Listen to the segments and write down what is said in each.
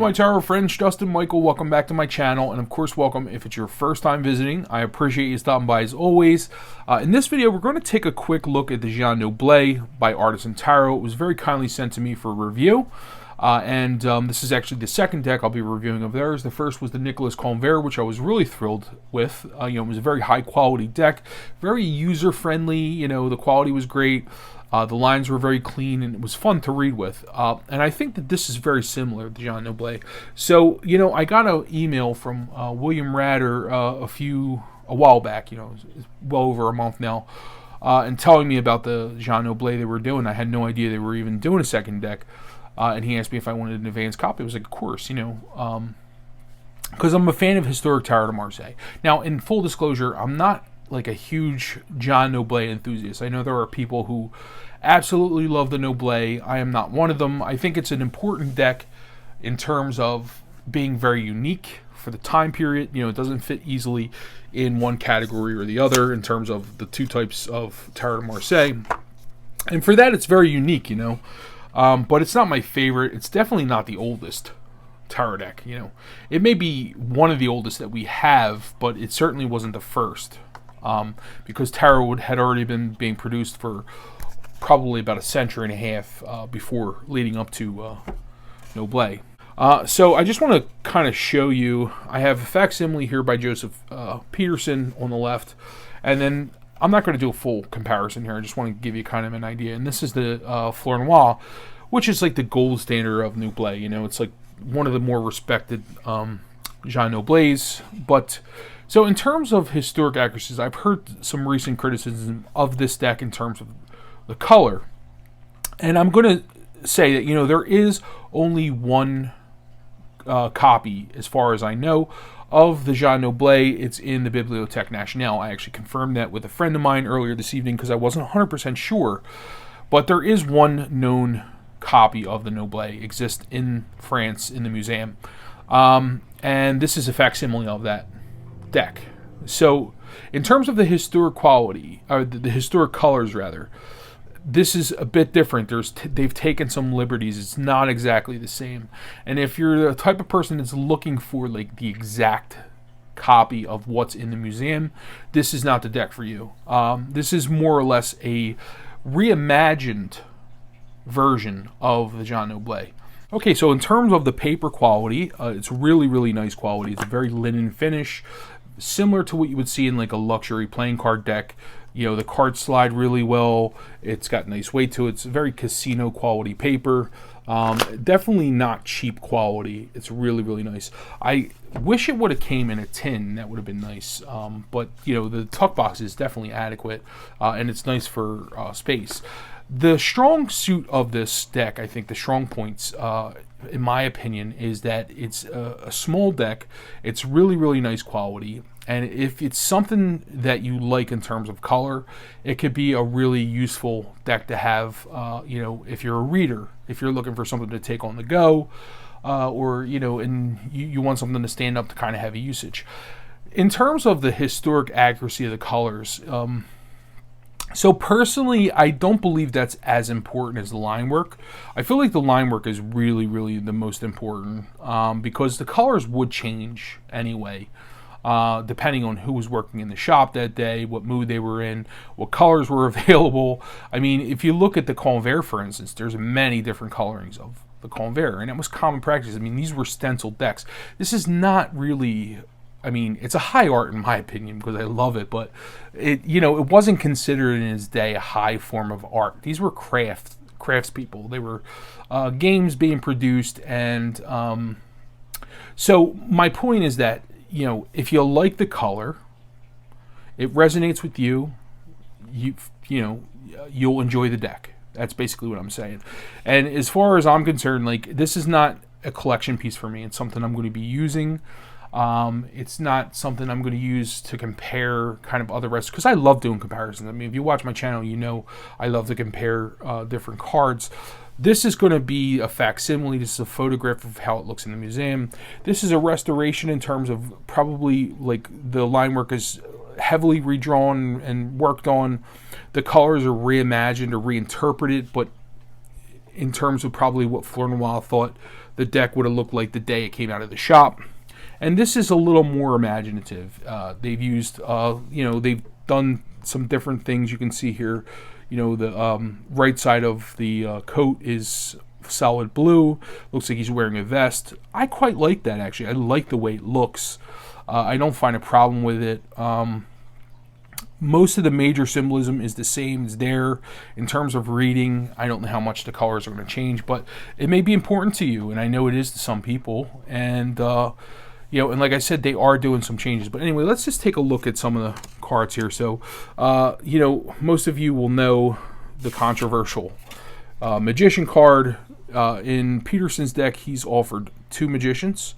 my tarot friends, Justin, Michael, welcome back to my channel, and of course welcome if it's your first time visiting. I appreciate you stopping by as always. In this video we're going to take a quick look at the Jean Noblet by Artisan Tarot. It was very kindly sent to me for review, and this is actually the second deck I'll be reviewing of theirs. The first was the Nicolas Convert, which I was really thrilled with. It was a very high quality deck, very user friendly, the quality was great. The lines were very clean, and it was fun to read with. And I think that this is very similar to Jean Noblet. So, I got an email from William Radder a while back, it's well over a month now, and telling me about the Jean Noblet they were doing. I had no idea they were even doing a second deck. And he asked me if I wanted an advanced copy. I was like, of course, because I'm a fan of Historic Tarot de Marseille. Now, in full disclosure, I'm not like a huge Jean Noblet enthusiast. I know there are people who absolutely love the Noblet. I am not one of them. I think it's an important deck in terms of being very unique for the time period. It doesn't fit easily in one category or the other in terms of the two types of Tarot de Marseille. And for that, it's very unique, but it's not my favorite. It's definitely not the oldest tarot deck, It may be one of the oldest that we have, but it certainly wasn't the first. Because tarot had already been being produced for probably about a century and a half before leading up to Noblet. So I just want to kind of show you, I have a facsimile here by Joseph Peterson on the left, and then I'm not going to do a full comparison here. I just want to give you kind of an idea. And this is the Fleur Noire, which is like the gold standard of Noblet. It's like one of the more respected Jean Noblets. But so in terms of historic accuracies, I've heard some recent criticism of this deck in terms of the color. And I'm going to say that, there is only one copy, as far as I know, of the Jean Noblet. It's in the Bibliothèque Nationale. I actually confirmed that with a friend of mine earlier this evening because I wasn't 100% sure. But there is one known copy of the Noblet exists in France in the museum. And this is a facsimile of that deck. So in terms of the historic quality, or the historic colors rather, this is a bit different. They've taken some liberties. It's not exactly the same. And if you're the type of person that's looking for like the exact copy of what's in the museum, this is not the deck for you. This is more or less a reimagined version of the Jean Noblet. Okay, so in terms of the paper quality, it's really, really nice quality. It's a very linen finish, similar to what you would see in like a luxury playing card deck. The cards slide really well. It's got nice weight to it. It's very casino quality paper. Definitely not cheap quality. It's really, really nice. I wish it would have came in a tin. That would have been nice. But the tuck box is definitely adequate, and it's nice for space. The strong suit of this deck, I think the strong points, in my opinion, is that it's a small deck. It's really, really nice quality. And if it's something that you like in terms of color, it could be a really useful deck to have, if you're a reader, if you're looking for something to take on the go, or, and you want something to stand up to kind of heavy usage. In terms of the historic accuracy of the colors, so personally, I don't believe that's as important as the line work. I feel like the line work is really, really the most important, because the colors would change anyway, depending on who was working in the shop that day, what mood they were in, what colors were available. I mean, if you look at the Convert, for instance, there's many different colorings of the Convert, and it was common practice. I mean, these were stenciled decks. This is not really... it's a high art in my opinion because I love it, but it wasn't considered in its day a high form of art. These were craftspeople. They were games being produced, and so my point is that if you like the color, it resonates with you. You'll enjoy the deck. That's basically what I'm saying. And as far as I'm concerned, like, this is not a collection piece for me. It's something I'm going to be using. It's not something I'm going to use to compare kind of other rests, because I love doing comparisons. I mean, if you watch my channel, I love to compare different cards. This is going to be a facsimile. This is a photograph of how it looks in the museum. This is a restoration in terms of probably like the line work is heavily redrawn and worked on. The colors are reimagined or reinterpreted, but in terms of probably what Fleur Noir thought the deck would have looked like the day it came out of the shop. And this is a little more imaginative. They've used, they've done some different things. You can see here, the right side of the coat is solid blue. Looks like he's wearing a vest. I quite like that, actually. I like the way it looks. I don't find a problem with it. Most of the major symbolism is the same as there. In terms of reading, I don't know how much the colors are going to change, but it may be important to you, and I know it is to some people. And, and like I said, they are doing some changes. But anyway, let's just take a look at some of the cards here. So, most of you will know the controversial Magician card. In Peterson's deck, he's offered 2 Magicians.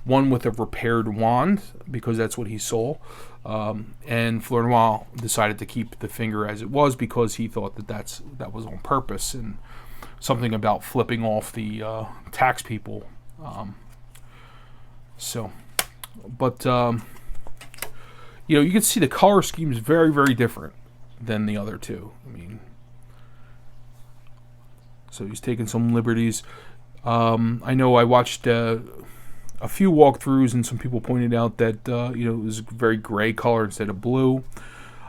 One with a repaired wand, because that's what he saw. And Fleur Noir decided to keep the finger as it was because he thought that was on purpose, and something about flipping off the tax people. You can see the color scheme is very, very different than the other two. I mean, so he's taking some liberties. I know I watched a few walkthroughs, and some people pointed out that it was a very gray color instead of blue.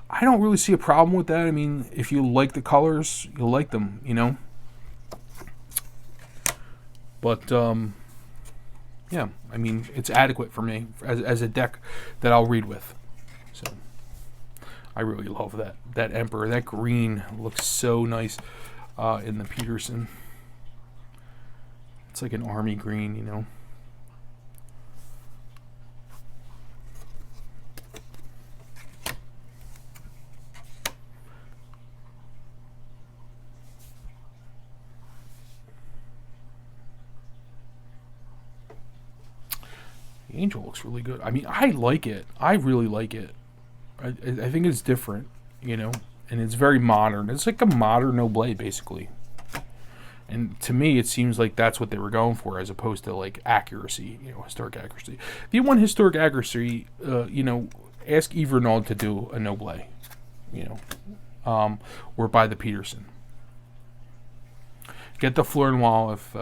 I don't really see a problem with that. I mean, if you like the colors, you'll like them, But yeah, I mean, it's adequate for me as a deck that I'll read with. So I really love that Emperor. That green looks so nice in the Peterson. It's like an army green, The Angel looks really good. I mean, I like it. I really like it. I think it's different, and it's very modern. It's like a modern Noblet, basically. And to me, it seems like that's what they were going for, as opposed to like accuracy, historic accuracy. If you want historic accuracy, ask Yves Renaud to do a Noblet, or buy the Peterson. Get the Fleur Noir if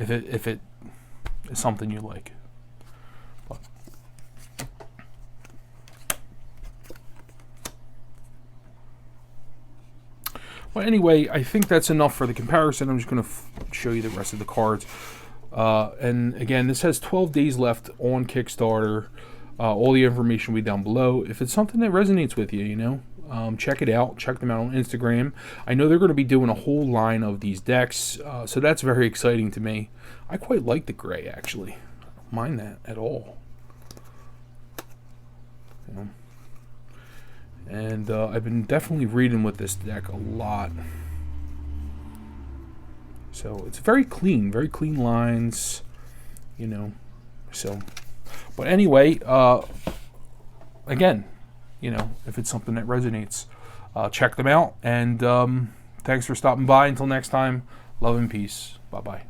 it is something you like. Well, anyway, I think that's enough for the comparison. I'm just going to show you the rest of the cards. And again, this has 12 days left on Kickstarter. All the information will be down below. If it's something that resonates with you, check it out. Check them out on Instagram. I know they're going to be doing a whole line of these decks, so that's very exciting to me. I quite like the gray, actually. I don't mind that at all. And I've been definitely reading with this deck a lot. So it's very clean lines, So, but anyway, again, if it's something that resonates, check them out. And thanks for stopping by. Until next time, love and peace. Bye-bye.